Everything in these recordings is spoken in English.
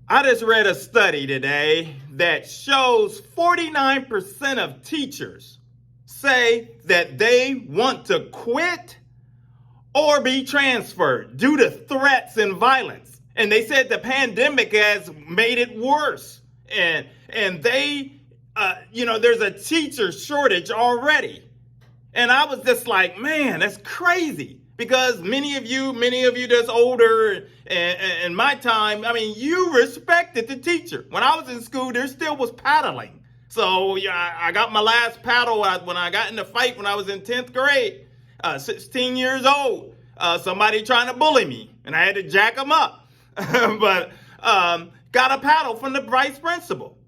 I just read a study today that shows 49% of teachers say that they want to quit or be transferred due to threats and violence. And they said the pandemic has made it worse. And they, there's a teacher shortage already. And I was just like, man, that's crazy. Because many of you that's older and my time, I mean, you respected the teacher. When I was in school, there still was paddling. So yeah, I got my last paddle when I got in the fight when I was in 10th grade, 16 years old. Somebody trying to bully me, and I had to jack them up. But got a paddle from the vice principal.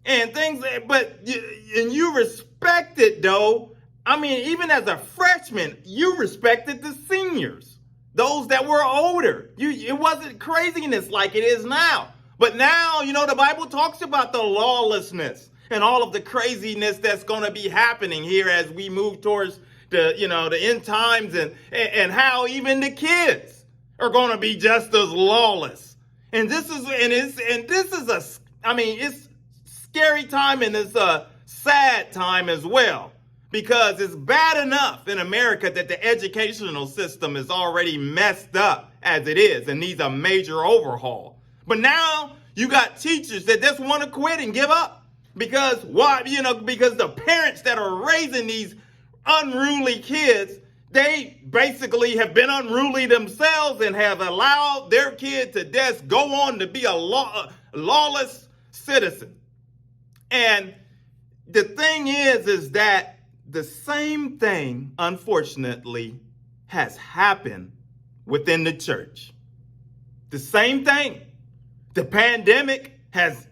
And things, but you respect it, though. I mean, even as a freshman, you respected the seniors, those that were older. It wasn't craziness like it is now. But now, the Bible talks about the lawlessness and all of the craziness that's going to be happening here as we move towards the end times, and how even the kids are going to be just as lawless. And this is it's scary time, and it's a sad time as well. Because it's bad enough in America that the educational system is already messed up as it is and needs a major overhaul. But now you got teachers that just want to quit and give up. Because why? Because the parents that are raising these unruly kids, they basically have been unruly themselves and have allowed their kid to just go on to be a lawless citizen. And the thing is that the same thing, unfortunately, has happened within the church. The same thing. The pandemic has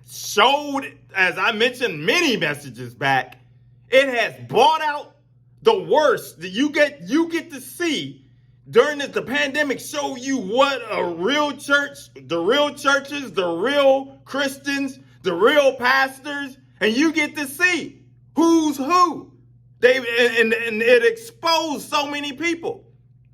showed, as I mentioned many messages back, it has brought out the worst that you get to see during the pandemic, show you what a real church, the real churches, the real Christians, the real pastors, and you get to see who's who. And it exposed so many people.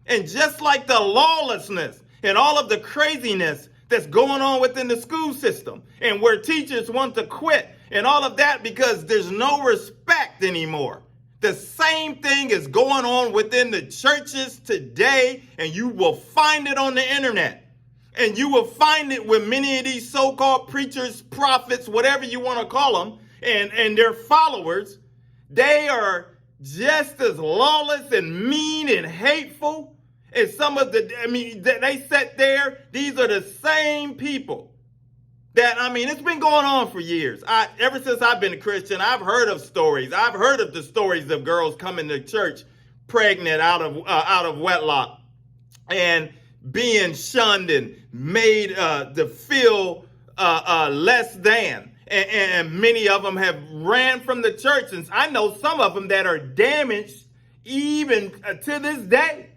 And just like the lawlessness and all of the craziness that's going on within the school system, and where teachers want to quit and all of that because there's no respect anymore. The same thing is going on within the churches today, and you will find it on the internet. And you will find it with many of these so-called preachers, prophets, whatever you want to call them, and their followers. They are just as lawless and mean and hateful as some of they sat there. These are the same people that, it's been going on for years. Ever since I've been a Christian, I've heard of stories. I've heard of the stories of girls coming to church pregnant out of wedlock and being shunned and made to feel less than. And many of them have ran from the church. And I know some of them that are damaged even to this day.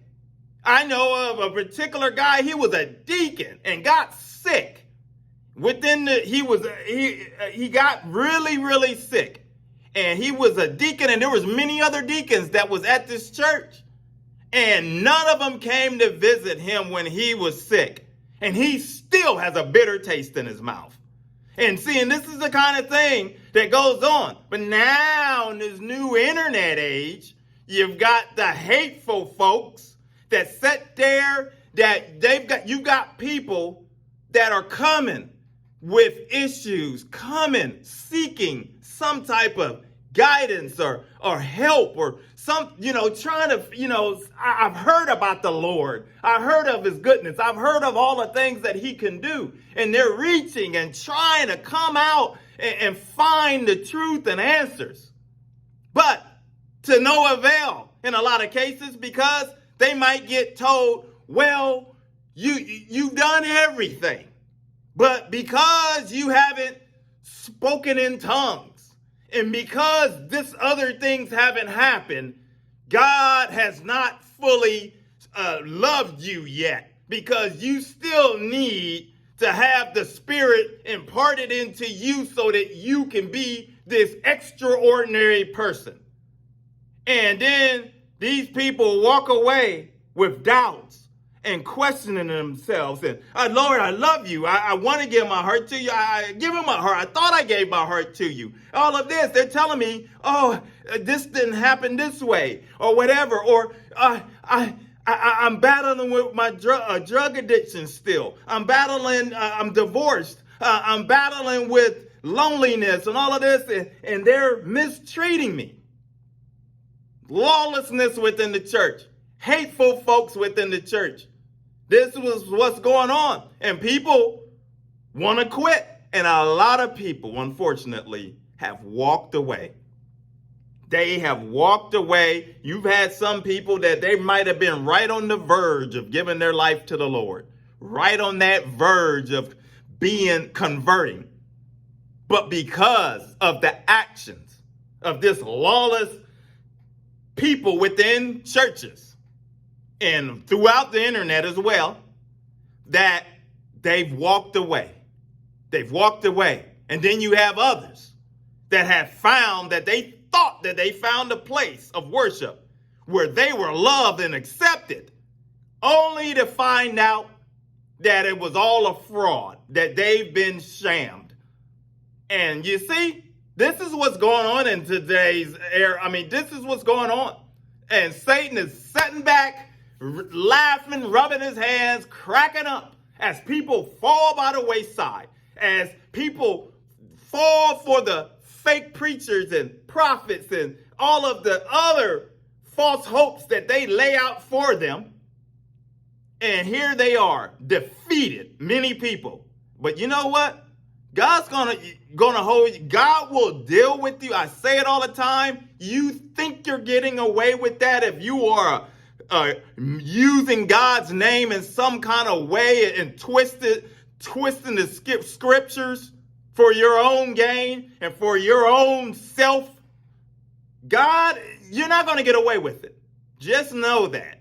I know of a particular guy, he was a deacon and got sick. He got really, really sick. And he was a deacon, and there was many other deacons that was at this church. And none of them came to visit him when he was sick. And he still has a bitter taste in his mouth. And seeing this is the kind of thing that goes on. But now in this new internet age, you've got the hateful folks that sit there, that you got people that are coming with issues, coming, seeking some type of guidance or help or some, trying to, I've heard about the Lord. I heard of his goodness. I've heard of all the things that he can do. And they're reaching and trying to come out and find the truth and answers. But to no avail in a lot of cases, because they might get told, well, you've done everything. But because you haven't spoken in tongues, and because this other things haven't happened, God has not fully loved you yet, because you still need to have the Spirit imparted into you so that you can be this extraordinary person. And then these people walk away with doubts and questioning themselves. And Lord, I love you. I want to give my heart to you. I give him my heart. I thought I gave my heart to you. All of this, they're telling me, oh, this didn't happen this way or whatever. Or I'm battling with my drug addiction still. I'm divorced. I'm battling with loneliness and all of this. And they're mistreating me. Lawlessness within the church. Hateful folks within the church. This was what's going on. And people want to quit. And a lot of people, unfortunately, have walked away. They have walked away. You've had some people that they might have been right on the verge of giving their life to the Lord. Right on that verge of converting. But because of the actions of this lawless people within churches, and throughout the internet as well, that they've walked away. They've walked away. And then you have others that have found that they thought that they found a place of worship where they were loved and accepted, only to find out that it was all a fraud, that they've been shammed. And you see, this is what's going on in today's era. I mean, this is what's going on. And Satan is sitting back, laughing, rubbing his hands, cracking up as people fall by the wayside, as people fall for the fake preachers and prophets and all of the other false hopes that they lay out for them. And here they are, defeated, many people. But you know what? God's gonna hold you. God will deal with you. I say it all the time. You think you're getting away with that if you are using God's name in some kind of way and twisting the scriptures for your own gain and for your own self. God, you're not going to get away with it. Just know that.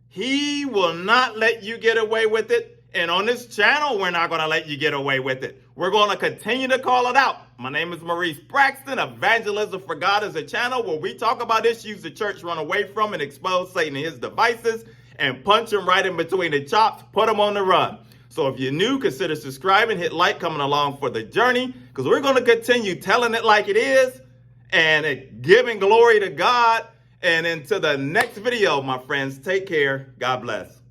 He will not let you get away with it. And on this channel, we're not going to let you get away with it. We're going to continue to call it out. My name is Maurice Braxton. Evangelism for God is a channel where we talk about issues the church run away from and expose Satan and his devices and punch him right in between the chops, put him on the run. So if you're new, consider subscribing, hit like, coming along for the journey, because we're going to continue telling it like it is and giving glory to God. And until the next video, my friends, take care. God bless.